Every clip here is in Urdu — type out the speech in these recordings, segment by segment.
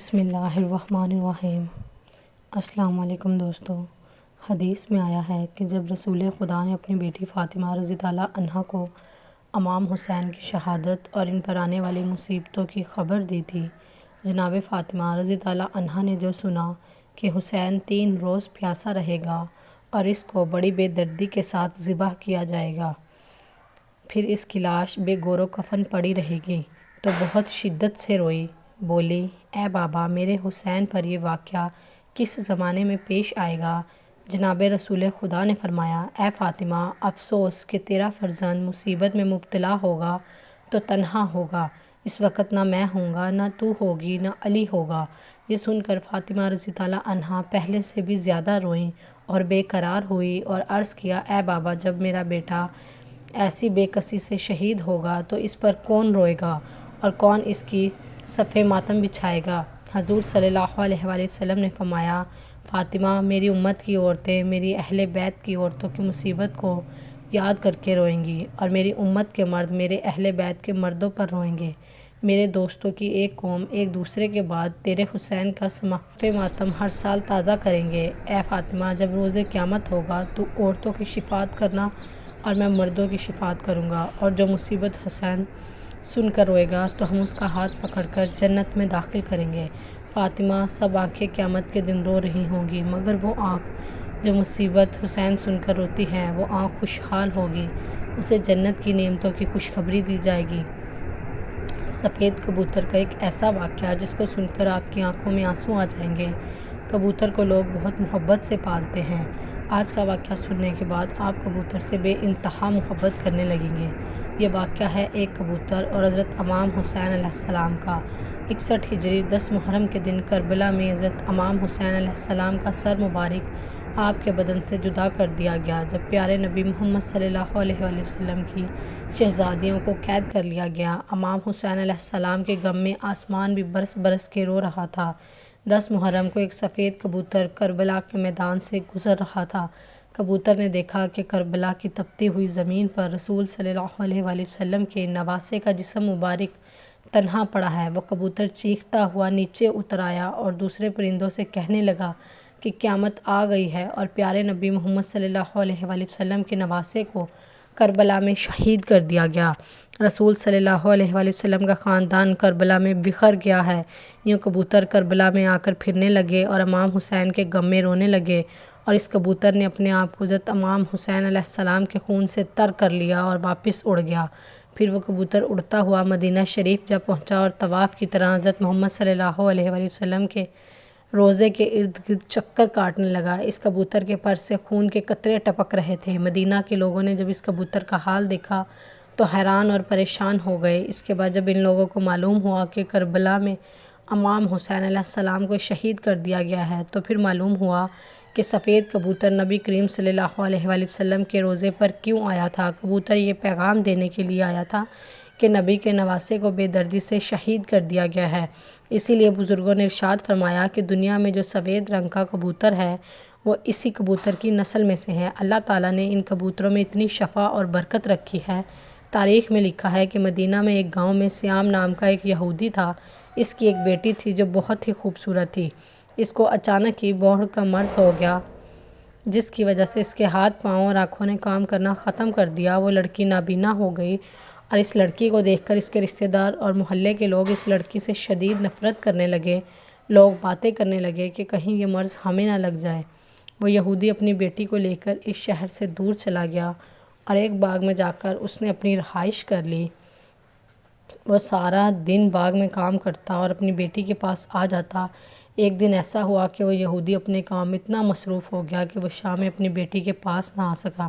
بسم اللہ الرحمن الرحیم۔ السلام علیکم دوستو۔ حدیث میں آیا ہے کہ جب رسول خدا نے اپنی بیٹی فاطمہ رضی اللہ عنہا کو امام حسین کی شہادت اور ان پر آنے والی مصیبتوں کی خبر دی تھی، جناب فاطمہ رضی اللہ عنہا نے جو سنا کہ حسین 3 روز پیاسا رہے گا اور اس کو بڑی بے دردی کے ساتھ ذبح کیا جائے گا، پھر اس کی لاش بے گور و کفن پڑی رہے گی، تو بہت شدت سے روئی، بولی اے بابا، میرے حسین پر یہ واقعہ کس زمانے میں پیش آئے گا؟ جناب رسول خدا نے فرمایا اے فاطمہ، افسوس کہ تیرا فرزند مصیبت میں مبتلا ہوگا تو تنہا ہوگا، اس وقت نہ میں ہوں گا، نہ تو ہوگی، نہ علی ہوگا۔ یہ سن کر فاطمہ رضی اللہ عنہا پہلے سے بھی زیادہ روئیں اور بے قرار ہوئی اور عرض کیا اے بابا، جب میرا بیٹا ایسی بے کسی سے شہید ہوگا تو اس پر کون روئے گا اور کون اس کی صف ماتم بچھائے گا؟ حضور صلی اللہ علیہ وآلہ وسلم نے فرمایا فاطمہ، میری امت کی عورتیں میری اہل بیت کی عورتوں کی مصیبت کو یاد کر کے روئیں گی اور میری امت کے مرد میرے اہل بیت کے مردوں پر روئیں گے۔ میرے دوستوں کی ایک قوم ایک دوسرے کے بعد تیرے حسین کا صف ماتم ہر سال تازہ کریں گے۔ اے فاطمہ، جب روز قیامت ہوگا تو عورتوں کی شفاعت کرنا اور میں مردوں کی شفاعت کروں گا، اور جو مصیبت حسین سن کر روئے گا تو ہم اس کا ہاتھ پکڑ کر جنت میں داخل کریں گے۔ فاطمہ، سب آنکھیں قیامت کے دن رو رہی ہوں گی، مگر وہ آنکھ جو مصیبت حسین سن کر روتی ہے وہ آنکھ خوشحال ہوگی، اسے جنت کی نعمتوں کی خوشخبری دی جائے گی۔ سفید کبوتر کا ایک ایسا واقعہ جس کو سن کر آپ کی آنکھوں میں آنسو آ جائیں گے۔ کبوتر کو لوگ بہت محبت سے پالتے ہیں۔ آج کا واقعہ سننے کے بعد آپ کبوتر سے بے انتہا محبت کرنے لگیں گے۔ یہ واقعہ ہے ایک کبوتر اور حضرت امام حسین علیہ السلام کا۔ 61 ہجری 10 محرم کے دن کربلا میں حضرت امام حسین علیہ السلام کا سر مبارک آپ کے بدن سے جدا کر دیا گیا، جب پیارے نبی محمد صلی اللہ علیہ وآلہ وسلم کی شہزادیوں کو قید کر لیا گیا۔ امام حسین علیہ السلام کے غم میں آسمان بھی برس برس کے رو رہا تھا۔ 10 محرم کو ایک سفید کبوتر کربلا کے میدان سے گزر رہا تھا۔ کبوتر نے دیکھا کہ کربلا کی تپتی ہوئی زمین پر رسول صلی اللہ علیہ وآلہ وسلم کے نواسے کا جسم مبارک تنہا پڑا ہے۔ وہ کبوتر چیختا ہوا نیچے اتر آیا اور دوسرے پرندوں سے کہنے لگا کہ قیامت آ گئی ہے اور پیارے نبی محمد صلی اللہ علیہ وآلہ وسلم کے نواسے کو کربلا میں شہید کر دیا گیا۔ رسول صلی اللہ علیہ وآلہ وسلم کا خاندان کربلا میں بکھر گیا ہے۔ یوں کبوتر کربلا میں آ کر پھرنے لگے اور امام حسین کے غم میں رونے لگے، اور اس کبوتر نے اپنے آپ کو حضرت امام حسین علیہ السلام کے خون سے تر کر لیا اور واپس اڑ گیا۔ پھر وہ کبوتر اڑتا ہوا مدینہ شریف جا پہنچا اور طواف کی طرح حضرت محمد صلی اللہ علیہ وآلہ وسلم کے روضے کے ارد گرد چکر کاٹنے لگا۔ اس کبوتر کے پر سے خون کے قطرے ٹپک رہے تھے۔ مدینہ کے لوگوں نے جب اس کبوتر کا حال دیکھا تو حیران اور پریشان ہو گئے۔ اس کے بعد جب ان لوگوں کو معلوم ہوا کہ کربلا میں امام حسین علیہ السلام کو شہید کر دیا گیا ہے، تو پھر معلوم ہوا کہ سفید کبوتر نبی کریم صلی اللہ علیہ وآلہ وسلم کے روضے پر کیوں آیا تھا۔ کبوتر یہ پیغام دینے کے لیے آیا تھا کہ نبی کے نواسے کو بے دردی سے شہید کر دیا گیا ہے۔ اسی لیے بزرگوں نے ارشاد فرمایا کہ دنیا میں جو سفید رنگ کا کبوتر ہے وہ اسی کبوتر کی نسل میں سے ہے۔ اللہ تعالیٰ نے ان کبوتروں میں اتنی شفا اور برکت رکھی ہے۔ تاریخ میں لکھا ہے کہ مدینہ میں ایک گاؤں میں سیام نام کا ایک یہودی تھا۔ اس کی ایک بیٹی تھی جو بہت ہی خوبصورت تھی۔ اس کو اچانک ہی بوڑھ کا مرض ہو گیا، جس کی وجہ سے اس کے ہاتھ پاؤں اور آنکھوں نے کام کرنا ختم کر دیا۔ وہ لڑکی نابینا ہو گئی اور اس لڑکی کو دیکھ کر اس کے رشتہ دار اور محلے کے لوگ اس لڑکی سے شدید نفرت کرنے لگے۔ لوگ باتیں کرنے لگے کہ کہیں یہ مرض ہمیں نہ لگ جائے۔ وہ یہودی اپنی بیٹی کو لے کر اس شہر سے دور چلا گیا اور ایک باغ میں جا کر اس نے اپنی رہائش کر لی۔ وہ سارا دن باغ میں کام کرتا اور اپنی بیٹی کے پاس آ جاتا۔ ایک دن ایسا ہوا کہ وہ یہودی اپنے کام میں اتنا مصروف ہو گیا کہ وہ شام میں اپنی بیٹی کے پاس نہ آ سکا۔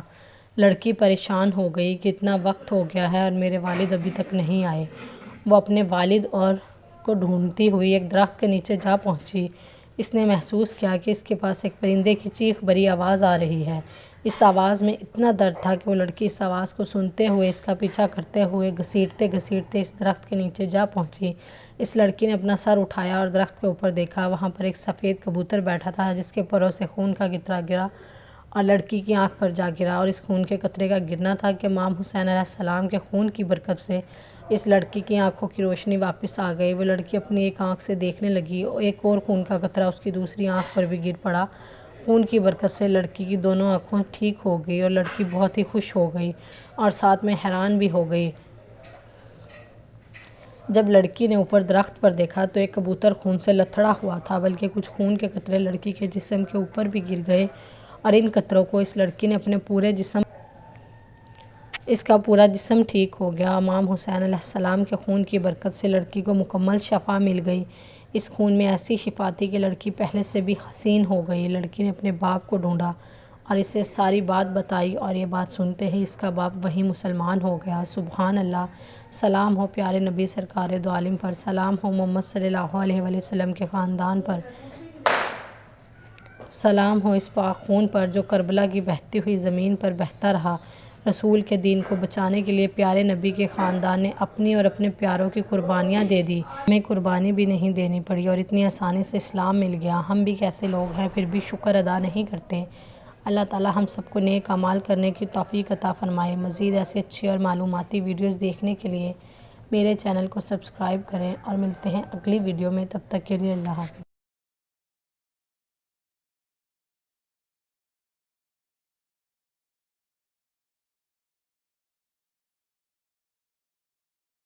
لڑکی پریشان ہو گئی کہ اتنا وقت ہو گیا ہے اور میرے والد ابھی تک نہیں آئے۔ وہ اپنے والد کو ڈھونڈتی ہوئی ایک درخت کے نیچے جا پہنچی۔ اس نے محسوس کیا کہ اس کے پاس ایک پرندے کی چیخ بھری آواز آ رہی ہے۔ اس آواز میں اتنا درد تھا کہ وہ لڑکی اس آواز کو سنتے ہوئے اس کا پیچھا کرتے ہوئے گھسیٹتے گھسیٹتے اس درخت کے نیچے جا پہنچی۔ اس لڑکی نے اپنا سر اٹھایا اور درخت کے اوپر دیکھا۔ وہاں پر ایک سفید کبوتر بیٹھا تھا جس کے پروں سے خون کا قطرہ گرا اور لڑکی کی آنکھ پر جا گرا، اور اس خون کے قطرے کا گرنا تھا کہ امام حسین علیہ السلام کے خون کی برکت سے اس لڑکی کی آنکھوں کی روشنی واپس آ گئی۔ وہ لڑکی اپنی ایک آنکھ سے دیکھنے لگی اور ایک اور خون کا قطرہ اس کی دوسری آنکھ پر بھی گر پڑا۔ خون کی برکت سے لڑکی کی دونوں آنکھوں ٹھیک ہو گئی اور لڑکی بہت ہی خوش ہو گئی اور ساتھ میں حیران بھی ہو گئی۔ جب لڑکی نے اوپر درخت پر دیکھا تو ایک کبوتر خون سے لتھڑا ہوا تھا، بلکہ کچھ خون کے قطرے لڑکی کے جسم کے اوپر بھی گر گئے اور ان قطروں کو اس لڑکی نے اپنے اس کا پورا جسم ٹھیک ہو گیا۔ امام حسین علیہ السلام کے خون کی برکت سے لڑکی کو مکمل شفا مل گئی۔ اس خون میں ایسی شفا تھی کہ لڑکی پہلے سے بھی حسین ہو گئی۔ لڑکی نے اپنے باپ کو ڈھونڈا اور اسے ساری بات بتائی اور یہ بات سنتے ہی اس کا باپ وہیں مسلمان ہو گیا۔ سبحان اللہ! سلام ہو پیارے نبی سرکار دو عالم پر، سلام ہو محمد صلی اللہ علیہ وآلہ وسلم کے خاندان پر، سلام ہو اس پاک خون پر جو کربلا کی بہتی ہوئی زمین پر بہتا رہا۔ رسول کے دین کو بچانے کے لیے پیارے نبی کے خاندان نے اپنی اور اپنے پیاروں کی قربانیاں دے دی۔ ہمیں قربانی بھی نہیں دینی پڑی اور اتنی آسانی سے اسلام مل گیا۔ ہم بھی کیسے لوگ ہیں پھر بھی شکر ادا نہیں کرتے۔ اللہ تعالی ہم سب کو نیک اعمال کرنے کی توفیق عطا فرمائے۔ مزید ایسی اچھی اور معلوماتی ویڈیوز دیکھنے کے لیے میرے چینل کو سبسکرائب کریں اور ملتے ہیں اگلی ویڈیو میں۔ تب تک کے لیے اللہ حافظ۔